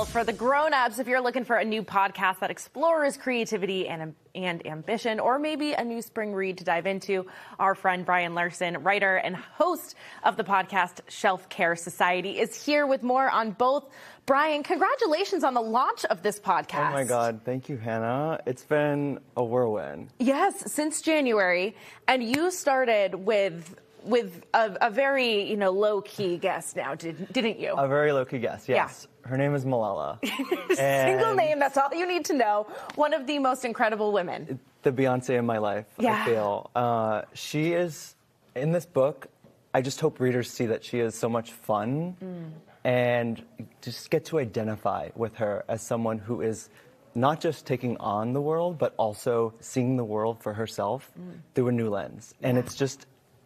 For the grown-ups, if you're looking for a new podcast that explores creativity and ambition, or maybe a new spring read to dive into, our friend Brian Larson, writer and host of the podcast Shelf Care Society, is here with more on both. Brian, congratulations on the launch of this podcast. Oh my God, thank you, Hannah. It's been a whirlwind. Yes, since January, and you started with a very, low-key guest now, didn't you? A very low-key guest, yes. Yeah. Her name is Malala. Single name, that's all you need to know. One of the most incredible women. The Beyonce in my life, yeah. I feel. She is, in this book, I just hope readers see that she is so much fun and just get to identify with her as someone who is not just taking on the world, but also seeing the world for herself through a new lens. Yeah. And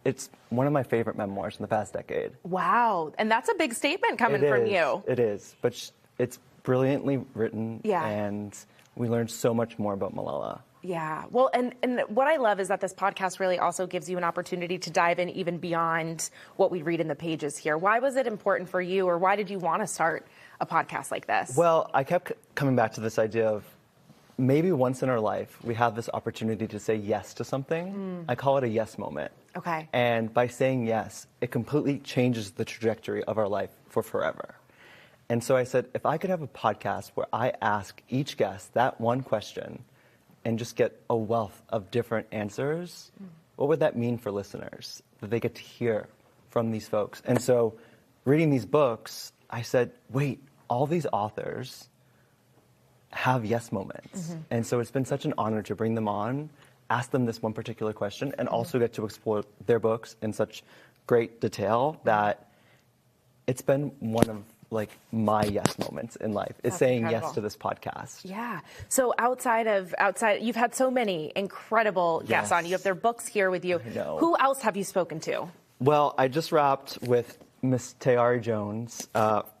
it's one of my favorite memoirs in the past decade. Wow. And that's a big statement coming from you. It is. But it's brilliantly written. Yeah. And we learned so much more about Malala. Yeah. Well, and what I love is that this podcast really also gives you an opportunity to dive in even beyond what we read in the pages here. Why was it important for you, or why did you want to start a podcast like this? Well, I kept coming back to this idea of maybe once in our life we have this opportunity to say yes to something. I call it a yes moment. Okay. And by saying yes, it completely changes the trajectory of our life for forever. And so I said, if I could have a podcast where I ask each guest that one question and just get a wealth of different answers, what would that mean for listeners? That they get to hear from these folks. And so reading these books, I said, wait, all these authors have yes moments. And so it's been such an honor to bring them on, ask them this one particular question, and also get to explore their books in such great detail that it's been one of my yes moments in life, is saying incredible. yes to this podcast. Yeah. So outside, you've had so many incredible guests on. You have their books here with you. I know. Who else have you spoken to? Well, I just wrapped with Miss Tayari Jones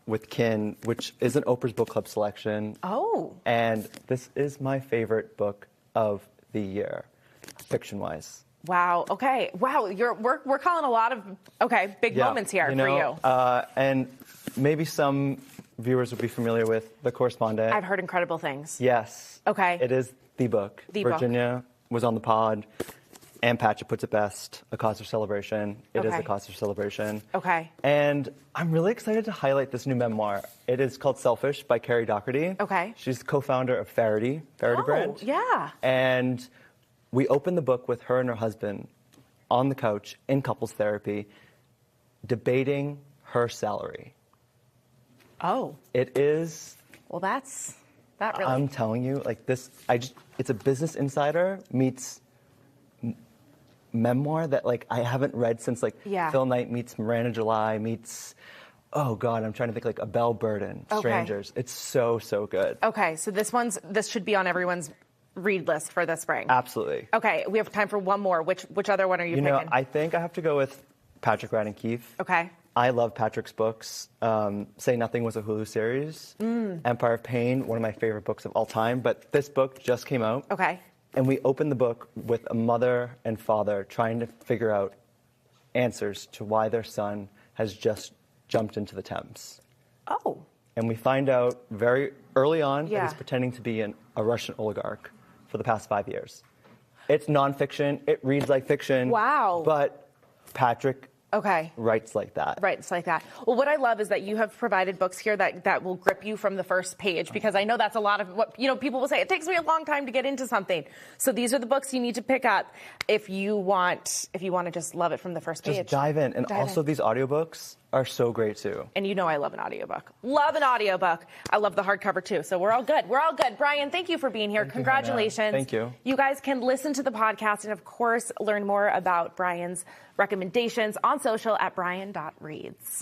with Kin, which is an Oprah's Book Club selection. Oh. And this is my favorite book of the year, fiction-wise. Wow. Okay. Wow. We're calling a lot of big moments here for you. And maybe some viewers would be familiar with The Correspondent. I've heard incredible things. Yes. Okay. It is the book. Virginia was on the pod. Ann Patchett puts it best, a cause for celebration. It is a cause for celebration. Okay. And I'm really excited to highlight this new memoir. It is called Selfish by Carrie Doherty. Okay. She's the co-founder of Farity brand. Yeah. And we open the book with her and her husband on the couch in couples therapy, debating her salary. Oh. It is. Well, that really. I'm telling you, it's a Business Insider meets memoir that I haven't read since Phil Knight meets Miranda July meets, oh God, I'm trying to think a Belle Burden, Strangers. It's so good. Okay, so this should be on everyone's read list for the spring. Absolutely. Okay, we have time for one more. Which other one are you picking? I think I have to go with Patrick Radden Keefe. Okay. I love Patrick's books. Say Nothing was a Hulu series. Empire of Pain, one of my favorite books of all time. But this book just came out. Okay. And we open the book with a mother and father trying to figure out answers to why their son has just jumped into the Thames. Oh. And we find out very early on that he's pretending to be a Russian oligarch for the past 5 years. It's nonfiction. It reads like fiction. Wow. But Patrick writes like that. Writes like that. Well, what I love is that you have provided books here that will grip you from the first page, because I know that's a lot of what people will say. It takes me a long time to get into something. So these are the books you need to pick up if you want to just love it from the first page. Just dive in. And also these audiobooks are so great too. And I love an audiobook. Love an audiobook. I love the hardcover too. So we're all good. We're all good. Brian, thank you for being here. Congratulations. Thank you. You guys can listen to the podcast and of course learn more about Brian's recommendations on social at brian.reads.